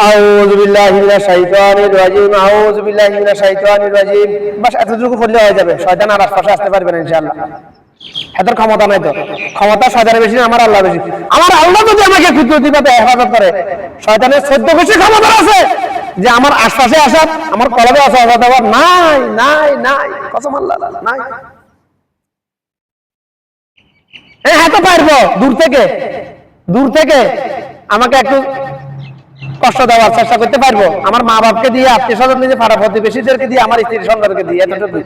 আউযু বিল্লাহি মিনাশ শাইতানির রাজিম আউযু বিল্লাহি মিনাশ শাইতানির রাজিম। বাস এতটুকু পড়লে হয়ে যাবে, শয়তান আর আশপাশে আসতে পারবে না ইনশাআল্লাহ। এত ক্ষমতা নাই তো, ক্ষমতা শয়তানের বেশি না, আমার আল্লাহ বেশি। আমার আল্লাহ যদি আমাকে কুদরতিভাবে হেফাজত করে, শয়তানের 14 বেশি ক্ষমতা আছে যে আমার আশপাশে আসার, আমার কলবে আসা দেওয়ার নাই নাই নাই, কসম আল্লাহ নাই। হ্যাঁ তো পারবো, দূর থেকে আমাকে একটু কষ্ট দেওয়ার চেষ্টা করতে পারবো, আমার মা বাপকে দিয়ে, আত্মীয় স্বজন দিয়ে, পাড়া প্রতিবেশীদেরকে দিয়ে, আমার স্ত্রী সন্তানকে দিয়ে, এতটুকু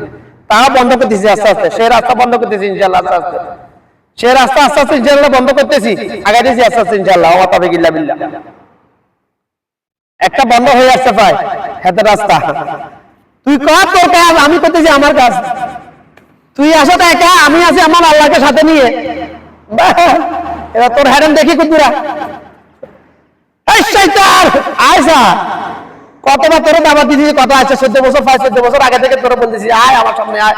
তাও বন্ধ করতেছি আস্তে আস্তে। সেই রাস্তা বন্ধ করতেছি ইনশাআল্লাহ আস্তে আস্তে, সেই রাস্তা আস্তে আস্তে ইনশাআল্লাহ বন্ধ করতেছি, আগাইতেছি আস্তে আস্তে ইনশাআল্লাহ। ওয়া তাওফিক বিল্লাহ। একটা বন্ধ হয়ে আসছে পায় হাতের রাস্তা। তুই কর তোর কাজ, আমি করতেছি আমার কাজ। তুই আসো তো একা, আমি আছি আমার আল্লাহকে সাথে নিয়ে। এবার তোর হ্যারেন দেখি কুতুরা কতবার তোর দাবা দিয়েছি, কত আছে 14 বছর 14 বছর আগে থেকে তোর বলতেছি আয় আমার সামনে আয়,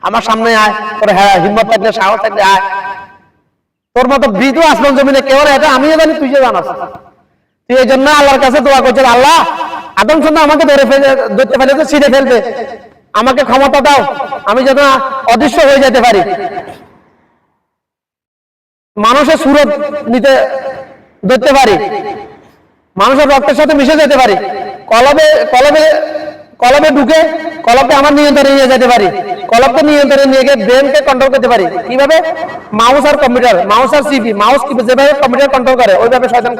আমার সামনে আয়, তোর হিম্মত থাকলে সাহস থাকলে আয়। তোর মতো বৃদ্ধ আসমান জমিনে কেউ না, এটা আমিও জানি, তুই যে জানাস। তুই এই জন্য আল্লাহর কাছে দোয়া করছিস, আল্লাহ আদম সন্তান আমাকে ধরতে ফেলেছে, ছিঁড়ে ফেলবে, আমাকে ক্ষমতা দাও, আমি যেন অদৃশ্য হয়ে যেতে পারি, মানুষের সুরত নিতে ধরতে পারি, মানুষের রক্তের সাথে মিশে যেতে পারি, কলবে ঢুকে কলবকে আমার নিয়ন্ত্রণে নিয়ে যেতে পারি, কলবকে নিয়ন্ত্রণে নিয়ে গিয়ে ব্রেনকে কন্ট্রোল করতে পারি। কিভাবে? মাউস আর কম্পিউটার, মাউস আর সিপি, মাউস যেভাবে কম্পিউটার কন্ট্রোল করে ওইভাবে শয়তান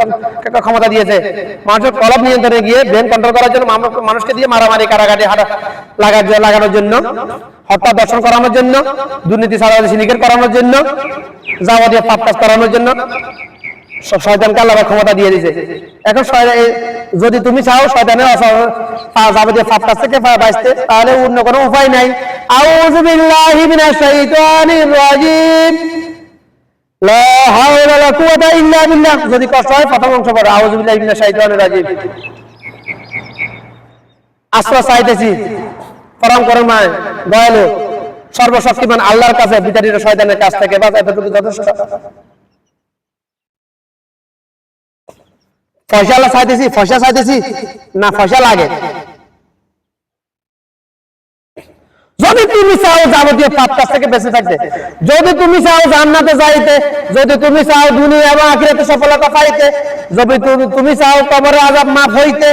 ক্ষমতা দিয়েছে মানুষের কলব নিয়ন্ত্রণে গিয়ে ব্রেন কন্ট্রোল করার জন্য, মানুষকে দিয়ে মারামারি কাটাকাটি লাগানোর জন্য, হত্যা দর্শন করানোর জন্য, দুর্নীতি সাদাবাজি সিন্ডিকেট করানোর জন্য, যাবতীয় পাপ কাজ করানোর জন্য শয়তানকে আল্লাহ ক্ষমতা দিয়ে দিয়েছে। এখন যদি তুমি চাও শয়তানের যাবতীয় পাপ কাজ থেকে বাঁচতে, তাহলে অন্য কোনো উপায় নাই। আউযু বিল্লাহি মিনাশ শাইতানির রাজিম, লা হাওলা ওয়ালা কুওয়াতা ইল্লা বিল্লাহ। যদি কষ্ট হয় প্রথম অংশ পড়ো, আউযু বিল্লাহি মিনাশ শাইতানির রাজিম। আশ্রয় চাইতেছি পরম করুণাময় দয়ালু সর্বশক্তিমান আল্লাহর কাছে বিতাড়িত শয়তানের কাছ থেকে, বাস এতটুকু যথেষ্ট। ফয়সালা চাইতেছি না, ফয়সা লাগে। যদি তুমি চাও যাবতীয় পাপ কাজ থেকে বেঁচে থাকতে, যদি তুমি চাও জান্নাতে যাইতে, যদি তুমি চাও দুনিয়া এবং আখিরাতে সফলতা পাইতে, যদি তুমি চাও কবরে আযাব মাফ হইতে,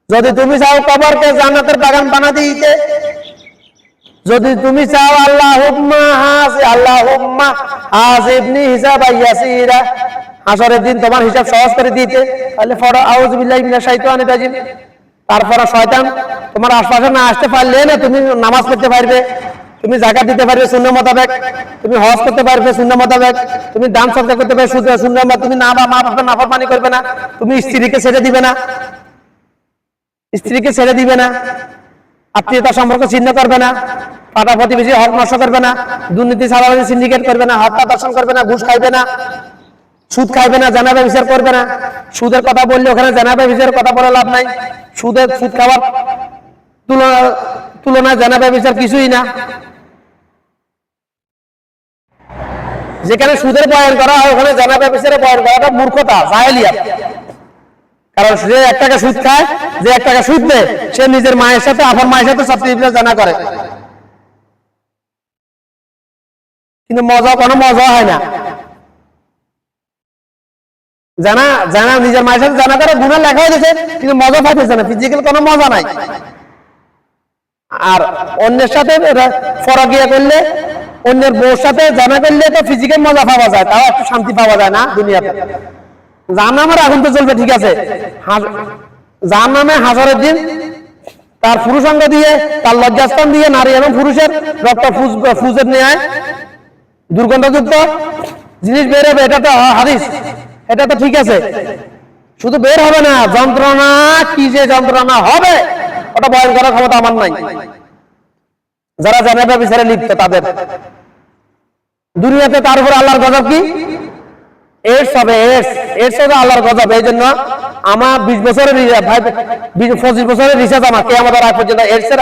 যদি তুমি চাও কবরকে জান্নাতের বাগান বানা দিতে, যদি তুমি চাও আল্লাহুম্মা হাসিবনি হিসাবান ইয়াসীরা, হাসরের দিন তোমার হিসাব সহজ করে দিতে, তাহলে পড়ো আউযু বিল্লাহি মিনাশ শাইতানির রাজিম। তারপর শয়তান তোমার আশপাশে না আসতে পারলে না, তুমি নামাজ পড়তে পারবে, তুমি যাকাত দিতে পারবে সুন্নাহ মোতাবেক, তুমি হজ করতে পারবে সুন্নাহ মোতাবেক, তুমি দান সদকা করতে পারবে সুন্নাহ মোতাবেক, তুমি মা বাবার নাফরমানি করবে না, তুমি স্ত্রীকে ছেড়ে দিবে না, আত্মীয়তা সম্পর্ক ছিন্ন করবে না, পাড়া প্রতিবেশী হক নষ্ট করবে না, দুর্নীতি সাদাবাজি সিন্ডিকেট করবে না, হত্যা দর্শন করবে না, ঘুষ খাইবে না, সুদ খাইবে না, জানাবে বিচার করবে না। সুদের কথা বললে ওখানে জানাবে বিচারের কথা বলে লাভ নাই, সুদ খাওয়ার তুলনায় জানাবে বিচার কিছুই না। যেখানে সুদের বয়ান করা হয় ওখানে জানাবে বিচারে বয়ান করাটা মূর্খতা, জাহেলিয়াত। কারণ যে 1 টাকা সুদ খায়, যে 1 টাকা সুদ দেয়, সে নিজের মায়ের সাথে আপন মায়ের সাথে সবচেয়ে জানা করে, কিন্তু কোনো মজা হয় না। জানা নিজের মায়ের সাথে জানা করে গুনাহ লেখা হয়েছে, কিন্তু মজা পাইতেছে না, ফিজিক্যাল কোনো মজা নাই। আর অন্যের সাথে ফরকিয়া করলে, অন্যের বউর সাথে জানা করলে তো ফিজিক্যাল মজা পাওয়া যায়, তাও একটু শান্তি পাওয়া যায় না দুনিয়াতে। জাহান্নামের আগুন তো চলবে, ঠিক আছে, জাহান্নামে হাসরের দিন তার পুরুষাঙ্গ দিয়ে, তার লজ্জাস্থান দিয়ে নারী এবং পুরুষের রক্ত ফুজের ন্যায় দুর্গন্ধযুক্ত জিনিস বের হবে। এটা তো হাদিস, এটা তো ঠিক আছে, শুধু বের হবে না, যন্ত্রণা কি যে যন্ত্রণা হবে ওটা বয়ন করার ক্ষমতা আমার নাই। যারা জানাবে বিচারে লিপ্ত তাদের দুনিয়াতে, তার উপর আল্লাহর গজব কি? এইডস হবে, এইডস হবে আল্লাহর গজব। এই জন্য আমার 20 বছরের 25 বছরের রিসার্চ আমার কিয়ামতের আগ পর্যন্ত এইডসের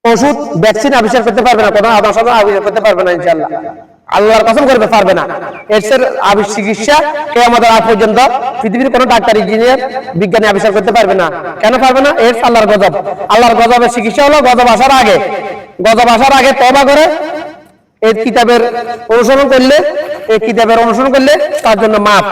ওষুধ ভ্যাকসিন আবিষ্কার করতে পারবে না, কোনো আবিষ্কার করতে পারবে না ইনশাআল্লাহ। আল্লাহর কসম করবে পারবে না। এর চিকিৎসা কিয়ামতের আগ পর্যন্ত পৃথিবীর কোনো ডাক্তার, ইঞ্জিনিয়ার, বিজ্ঞানী আবিষ্কার করতে পারবে না। কেন পারবে না? এর আল্লাহর গজব। আল্লাহর গজবের চিকিৎসা হলো গজব আসার আগে তওবা করে এই কিতাবের অনুসরণ করলে তার জন্য মাফ।